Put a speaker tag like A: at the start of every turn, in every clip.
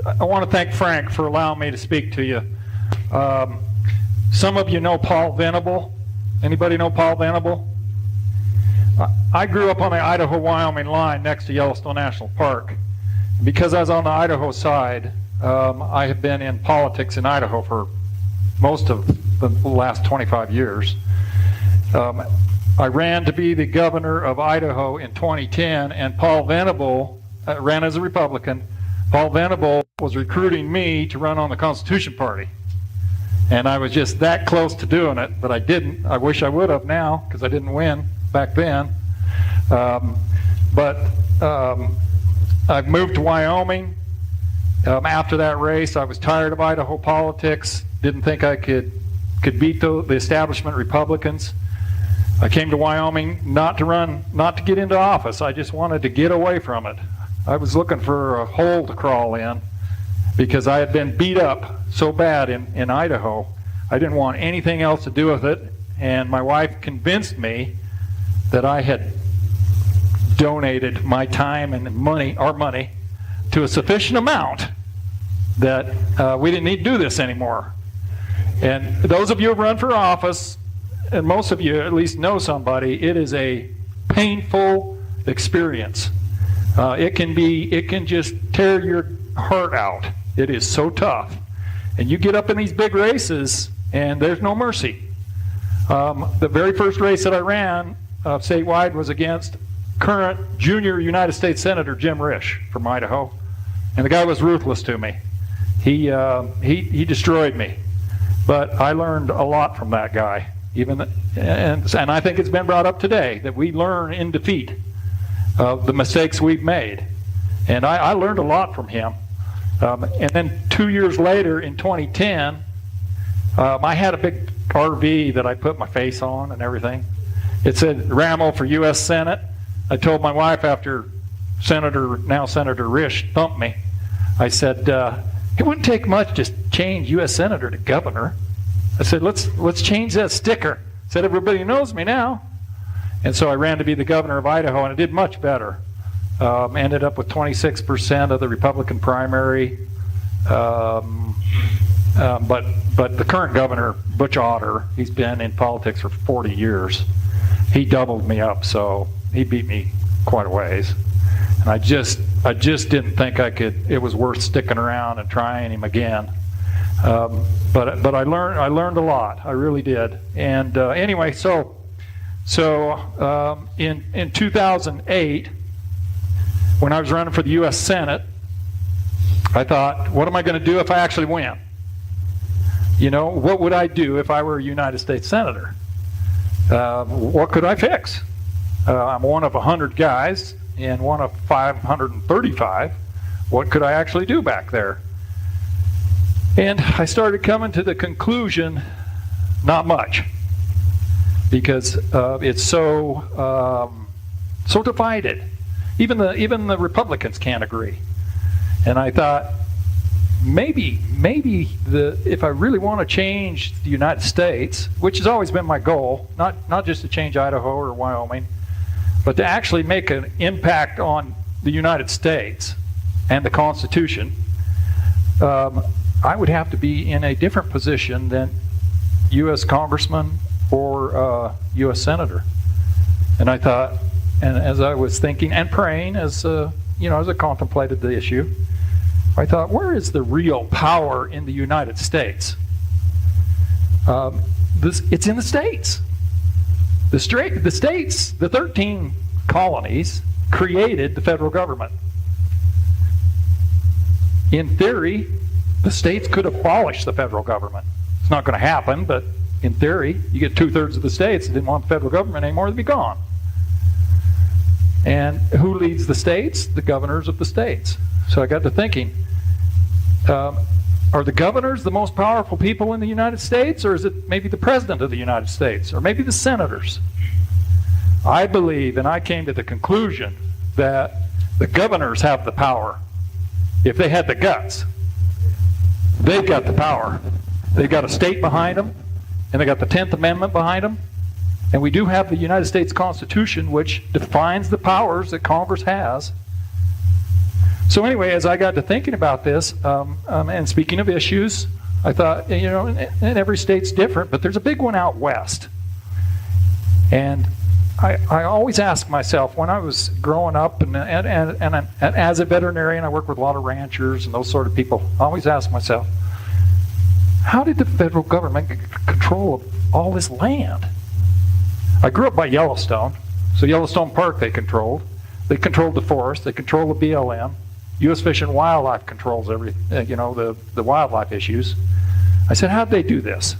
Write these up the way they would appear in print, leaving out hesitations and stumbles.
A: I want to thank Frank for allowing me to speak to you. Some of you know Paul Venable. Anybody know Paul Venable? I grew up on the Idaho-Wyoming line next to Yellowstone National Park. Because I was on the Idaho side, I have been in politics in Idaho for most of the last 25 years. I ran to be the governor of Idaho in 2010, and Paul Venable ran as a Republican. Paul Venable was recruiting me to run on the Constitution Party. And I was just that close to doing it, but I didn't. I wish I would have now, because I didn't win back then. I've moved to Wyoming. After that race, I was tired of Idaho politics. Didn't think I could beat the establishment Republicans. I came to Wyoming not to get into office. I just wanted to get away from it. I was looking for a hole to crawl in because I had been beat up so bad in Idaho. I didn't want anything else to do with it, and my wife convinced me that I had donated my time and money, our money, to a sufficient amount that we didn't need to do this anymore. And those of you who run for office, and most of you at least know somebody, it is a painful experience. It can just tear your heart out. It is so tough. And you get up in these big races, and there's no mercy. The very first race that I ran statewide was against current junior United States Senator Jim Risch from Idaho, and the guy was ruthless to me. He destroyed me, but I learned a lot from that guy. And I think it's been brought up today that we learn in defeat of the mistakes we've made, and I learned a lot from him. And then 2 years later, in 2010, I had a big RV that I put my face on and everything. It said Rammell for U.S. Senate. I told my wife after now Senator Risch thumped me, I said, it wouldn't take much to change U.S. Senator to governor. I said, let's change that sticker. I said, everybody knows me now. And so I ran to be the governor of Idaho, and I did much better. Ended up with 26% of the Republican primary. But the current governor, Butch Otter, he's been in politics for 40 years. He doubled me up, so he beat me quite a ways. And I just didn't think it was worth sticking around and trying him again. But I learned a lot. I really did. And anyway, so in 2008, when I was running for the U.S. Senate, I thought, what am I going to do if I actually win? You know, what would I do if I were a United States Senator? What could I fix? I'm one of 100 guys and one of 535. What could I actually do back there? And I started coming to the conclusion, not much, because it's so divided. Even the Republicans can't agree. And I thought, maybe if I really want to change the United States, which has always been my goal, not just to change Idaho or Wyoming, but to actually make an impact on the United States and the Constitution, I would have to be in a different position than U.S. Congressman or U.S. Senator. And I thought, and as I was thinking and praying, as I contemplated the issue, I thought, where is the real power in the United States? It's in the states. The states, the 13 colonies, created the federal government. In theory, the states could abolish the federal government. It's not going to happen, but in theory, you get 2/3 of the states that didn't want the federal government anymore, they'd be gone. And who leads the states? The governors of the states. So I got to thinking, are the governors the most powerful people in the United States, or is it maybe the President of the United States, or maybe the senators? I believe, and I came to the conclusion, that the governors have the power. If they had the guts, they've got the power. They've got a state behind them, and they got the 10th Amendment behind them. And we do have the United States Constitution, which defines the powers that Congress has. So anyway, as I got to thinking about this, and speaking of issues, I thought, and every state's different, but there's a big one out west. And I always ask myself, when I was growing up, and as a veterinarian, I work with a lot of ranchers and those sort of people, I always ask myself, how did the federal government get control of all this land? I grew up by Yellowstone, so Yellowstone Park they controlled. They controlled the forest, they controlled the BLM. U.S. Fish and Wildlife controls the wildlife issues. I said, how'd they do this?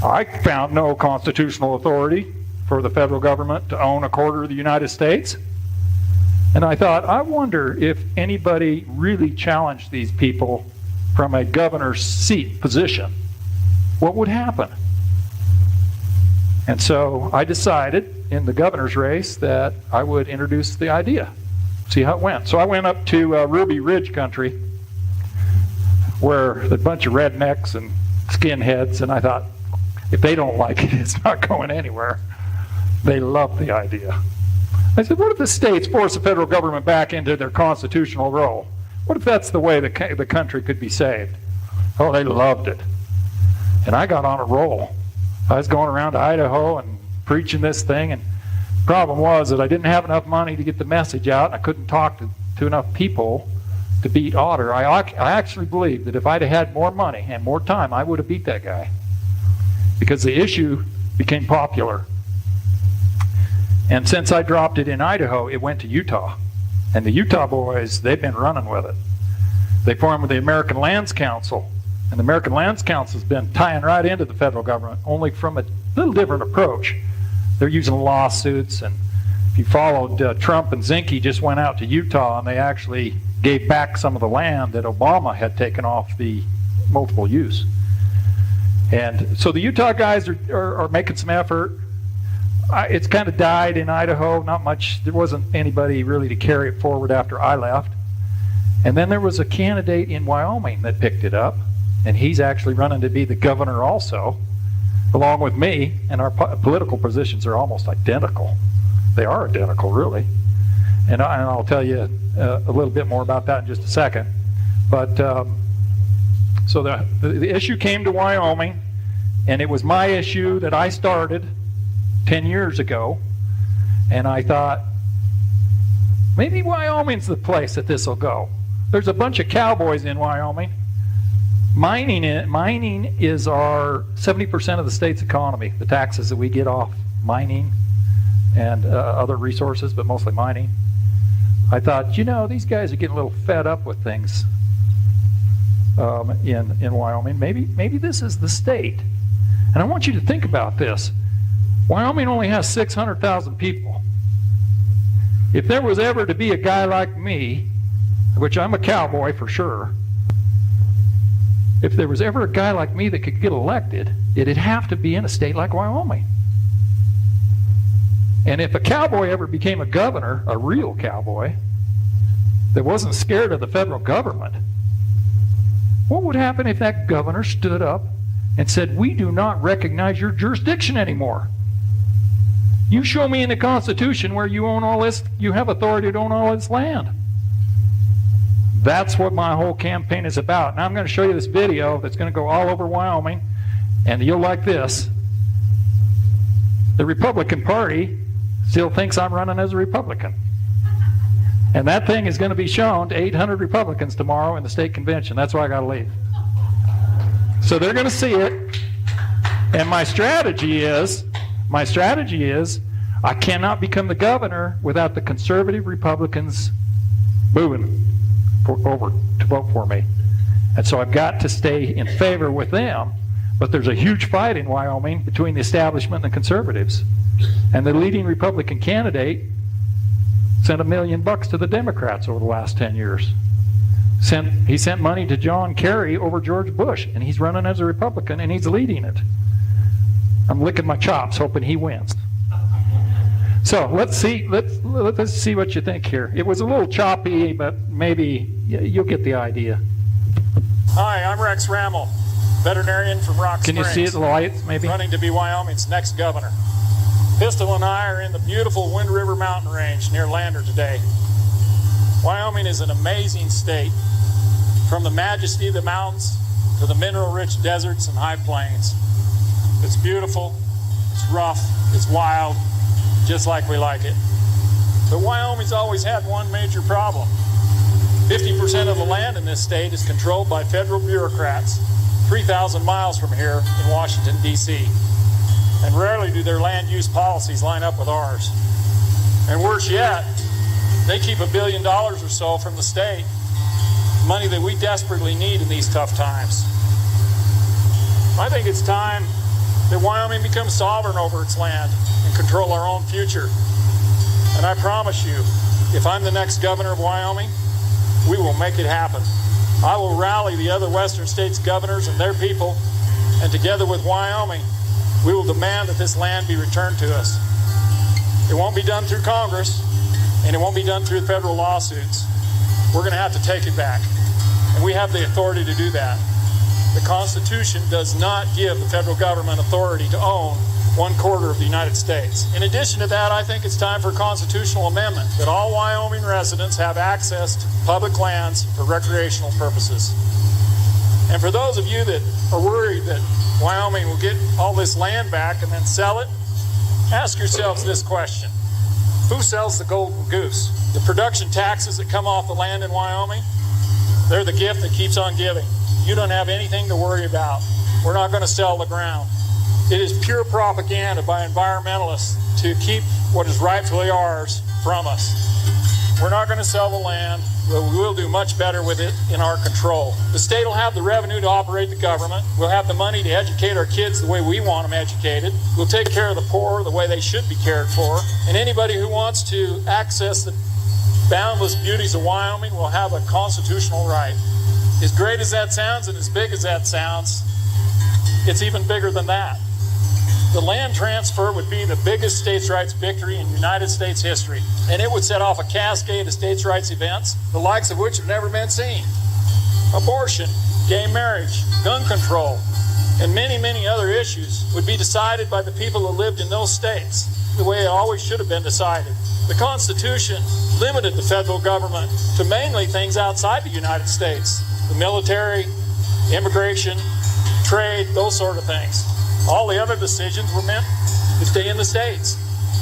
A: I found no constitutional authority for the federal government to own a quarter of the United States. And I thought, I wonder if anybody really challenged these people from a governor's seat position, what would happen? And so I decided in the governor's race that I would introduce the idea, see how it went. So I went up to Ruby Ridge country, where a bunch of rednecks and skinheads, and I thought, if they don't like it, it's not going anywhere. They loved the idea. I said, what if the states force the federal government back into their constitutional role? What if that's the way the country could be saved? Oh, they loved it. And I got on a roll. I was going around to Idaho and preaching this thing, and the problem was that I didn't have enough money to get the message out, and I couldn't talk to enough people to beat Otter. I actually believe that if I'd have had more money and more time, I would have beat that guy, because the issue became popular. And since I dropped it in Idaho, it went to Utah. And the Utah boys, they've been running with it. They formed the American Lands Council. And the American Lands Council has been tying right into the federal government, only from a little different approach. They're using lawsuits, and if you followed Trump and Zinke just went out to Utah, and they actually gave back some of the land that Obama had taken off the multiple use. And so the Utah guys are making some effort. It's kind of died in Idaho, not much. There wasn't anybody really to carry it forward after I left. And then there was a candidate in Wyoming that picked it up, and he's actually running to be the governor also, along with me, and our political positions are almost identical. They are identical, really. And I'll tell you a little bit more about that in just a second. But so the issue came to Wyoming, and it was my issue that I started 10 years ago, and I thought, maybe Wyoming's the place that this will go. There's a bunch of cowboys in Wyoming. Mining is our 70% of the state's economy, the taxes that we get off mining and other resources, but mostly mining. I thought, these guys are getting a little fed up with things in Wyoming. Maybe this is the state. And I want you to think about this. Wyoming only has 600,000 people. If there was ever to be a guy like me, which I'm a cowboy for sure, if there was ever a guy like me that could get elected, it'd have to be in a state like Wyoming. And if a cowboy ever became a governor, a real cowboy, that wasn't scared of the federal government, what would happen if that governor stood up and said, we do not recognize your jurisdiction anymore? You show me in the Constitution where you own all this, you have authority to own all this land. That's what my whole campaign is about. Now I'm going to show you this video that's going to go all over Wyoming, and you'll like this. The Republican Party still thinks I'm running as a Republican. And that thing is going to be shown to 800 Republicans tomorrow in the state convention. That's why I got to leave. So they're going to see it. And my strategy is I cannot become the governor without the conservative Republicans moving over to vote for me. And so I've got to stay in favor with them. But there's a huge fight in Wyoming between the establishment and the conservatives. And the leading Republican candidate sent $1 million to the Democrats over the last 10 years. He sent money to John Kerry over George Bush, and he's running as a Republican, and he's leading it. I'm licking my chops, hoping he wins. So let's see what you think here. It was a little choppy, but maybe you'll get the idea.
B: Hi, I'm Rex Rammell, veterinarian from Rock Springs.
A: Can you see it, the lights, maybe?
B: Running to be Wyoming's next governor. Pistol and I are in the beautiful Wind River mountain range near Lander today. Wyoming is an amazing state, from the majesty of the mountains to the mineral-rich deserts and high plains. It's beautiful, it's rough, it's wild, just like we like it. But Wyoming's always had one major problem. 50% of the land in this state is controlled by federal bureaucrats 3,000 miles from here in Washington, D.C. And rarely do their land use policies line up with ours. And worse yet, they keep $1 billion or so from the state, money that we desperately need in these tough times. I think it's time that Wyoming becomes sovereign over its land and control our own future. And I promise you, if I'm the next governor of Wyoming, we will make it happen. I will rally the other western states' governors and their people, and together with Wyoming, we will demand that this land be returned to us. It won't be done through Congress, and it won't be done through federal lawsuits. We're going to have to take it back, and we have the authority to do that. The Constitution does not give the federal government authority to own 1/4 of the United States. In addition to that, I think it's time for a constitutional amendment that all Wyoming residents have access to public lands for recreational purposes. And for those of you that are worried that Wyoming will get all this land back and then sell it, ask yourselves this question. Who sells the golden goose? The production taxes that come off the land in Wyoming? They're the gift that keeps on giving. You don't have anything to worry about. We're not going to sell the ground. It is pure propaganda by environmentalists to keep what is rightfully ours from us. We're not going to sell the land, but we will do much better with it in our control. The state will have the revenue to operate the government. We'll have the money to educate our kids the way we want them educated. We'll take care of the poor the way they should be cared for. And anybody who wants to access the boundless beauties of Wyoming will have a constitutional right. As great as that sounds and as big as that sounds, it's even bigger than that. The land transfer would be the biggest states' rights victory in United States history, and it would set off a cascade of states' rights events, the likes of which have never been seen. Abortion, gay marriage, gun control, and many, many other issues would be decided by the people who lived in those states, the way it always should have been decided. The Constitution limited the federal government to mainly things outside the United States, the military, immigration, trade, those sort of things. All the other decisions were meant to stay in the states.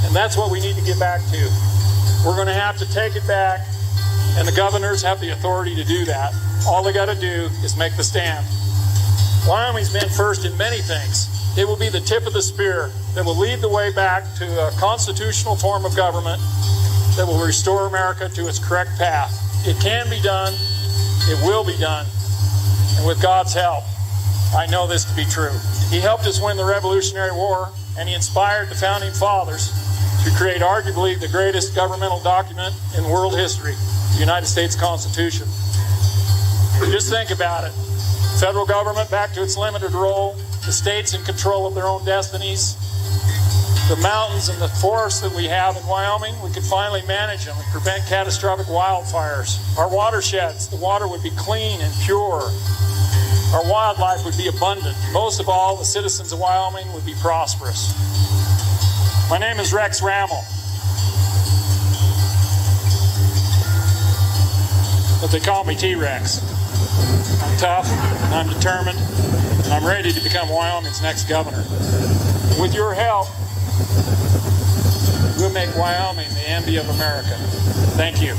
B: And that's what we need to get back to. We're going to have to take it back, and the governors have the authority to do that. All they got to do is make the stand. Wyoming's been first in many things. It will be the tip of the spear that will lead the way back to a constitutional form of government that will restore America to its correct path. It can be done. It will be done. And with God's help, I know this to be true. He helped us win the Revolutionary War, and he inspired the Founding Fathers to create arguably the greatest governmental document in world history, the United States Constitution. Just think about it. Federal government back to its limited role, the states in control of their own destinies, the mountains and the forests that we have in Wyoming, we could finally manage them and prevent catastrophic wildfires. Our watersheds, the water would be clean and pure. Our wildlife would be abundant. Most of all, the citizens of Wyoming would be prosperous. My name is Rex Rammell, but they call me T-Rex. I'm tough, and I'm determined, and I'm ready to become Wyoming's next governor. With your help, we'll make Wyoming the envy of America. Thank you.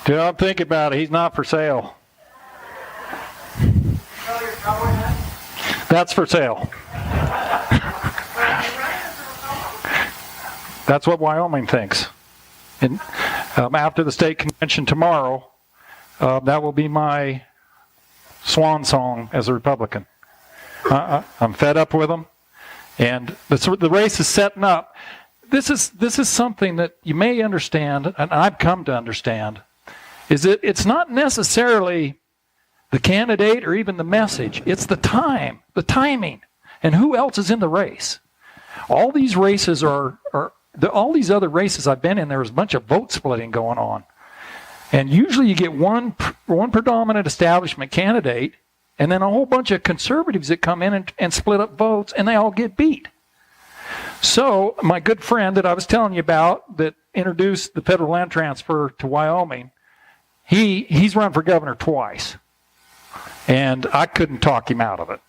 A: Do not think about it. He's not for sale. That's for sale. That's what Wyoming thinks. And after the state convention tomorrow, that will be my swan song as a Republican. I'm fed up with them, and the race is setting up. This is something that you may understand, and I've come to understand, is that it's not necessarily the candidate or even the message. It's the timing, and who else is in the race. All these races all these other races I've been in, there was a bunch of vote splitting going on. And usually you get one predominant establishment candidate and then a whole bunch of conservatives that come in and split up votes, and they all get beat. So my good friend that I was telling you about that introduced the federal land transfer to Wyoming, he's run for governor twice. And I couldn't talk him out of it.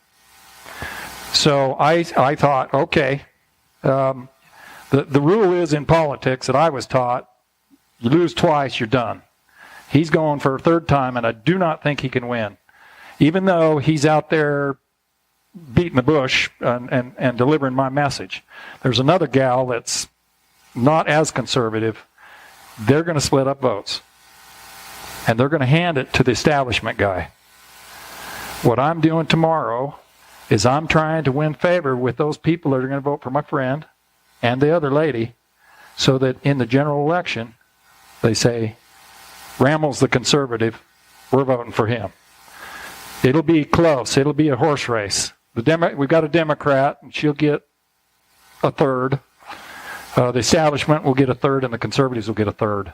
A: So I thought, okay, the rule is in politics that I was taught, you lose twice, you're done. He's going for a third time, and I do not think he can win. Even though he's out there beating the bush and delivering my message. There's another gal that's not as conservative. They're going to split up votes. And they're going to hand it to the establishment guy. What I'm doing tomorrow is I'm trying to win favor with those people that are going to vote for my friend and the other lady, so that in the general election, they say, Rammell's the conservative, we're voting for him. It'll be close. It'll be a horse race. We've got a Democrat, and she'll get a third. The establishment will get a third, and the conservatives will get a third.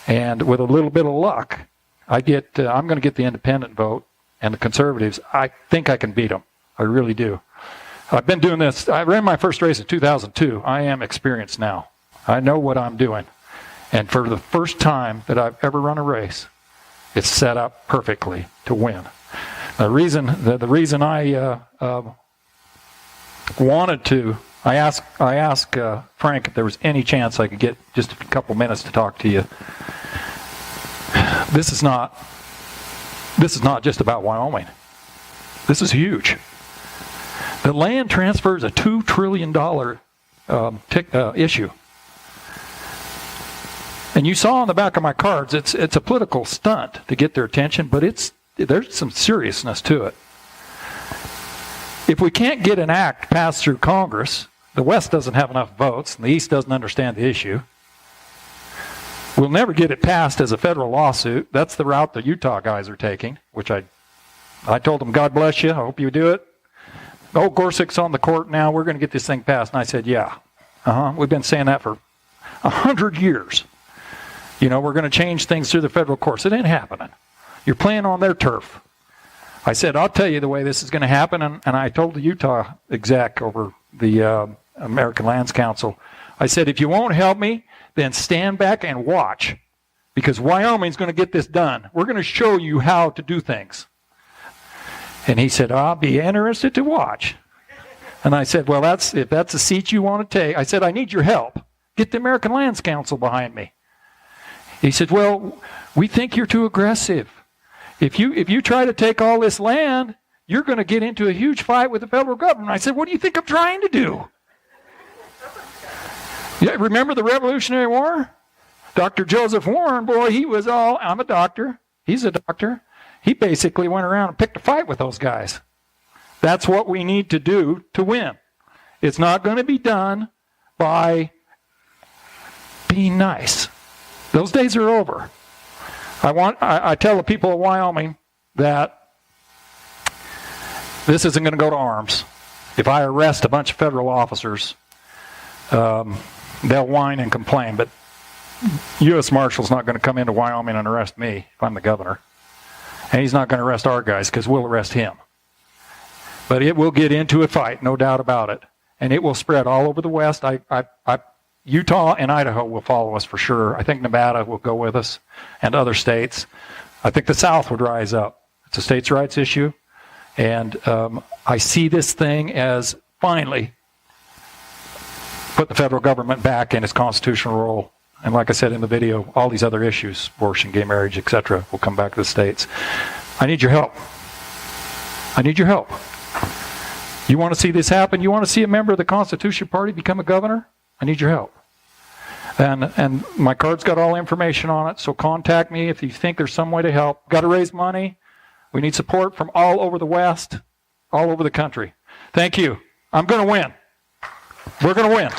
A: And with a little bit of luck, I'm going to get the independent vote, and the conservatives, I think I can beat them. I really do. I've been doing this. I ran my first race in 2002. I am experienced now. I know what I'm doing. And for the first time that I've ever run a race, it's set up perfectly to win. The reason I wanted to, I asked Frank if there was any chance I could get just a couple minutes to talk to you. This is not just about Wyoming. This is huge. The land transfer is a $2 trillion issue. And you saw on the back of my cards, it's a political stunt to get their attention, but there's some seriousness to it. If we can't get an act passed through Congress, the West doesn't have enough votes, and the East doesn't understand the issue. We'll never get it passed as a federal lawsuit. That's the route the Utah guys are taking, which I told them, God bless you, I hope you do it. Oh, Gorsuch's on the court now, we're going to get this thing passed. And I said, yeah. We've been saying that for 100 years. You know, we're going to change things through the federal courts. It ain't happening. You're playing on their turf. I said, I'll tell you the way this is going to happen. And I told the Utah exec over the American Lands Council, I said, if you won't help me, then stand back and watch. Because Wyoming's going to get this done. We're going to show you how to do things. And he said, I'll be interested to watch. And I said, well, if that's a seat you want to take. I said, I need your help. Get the American Lands Council behind me. He said, well, we think you're too aggressive. If you try to take all this land, you're going to get into a huge fight with the federal government. I said, what do you think I'm trying to do? Yeah, remember the Revolutionary War? Dr. Joseph Warren, boy, I'm a doctor. He's a doctor. He basically went around and picked a fight with those guys. That's what we need to do to win. It's not going to be done by being nice. Those days are over. I tell the people of Wyoming that this isn't going to go to arms. If I arrest a bunch of federal officers, they'll whine and complain, but U.S. Marshal's not going to come into Wyoming and arrest me if I'm the governor. And he's not going to arrest our guys because we'll arrest him. But it will get into a fight, no doubt about it. And it will spread all over the West. Utah and Idaho will follow us for sure. I think Nevada will go with us and other states. I think the South would rise up. It's a states' rights issue. And I see this thing as finally put the federal government back in its constitutional role. And like I said in the video, all these other issues, abortion, gay marriage, etc., will come back to the states. I need your help. I need your help. You want to see this happen? You want to see a member of the Constitution Party become a governor? I need your help. And my card's got all the information on it, so contact me if you think there's some way to help. Got to raise money. We need support from all over the West, all over the country. Thank you. I'm going to win. We're going to win.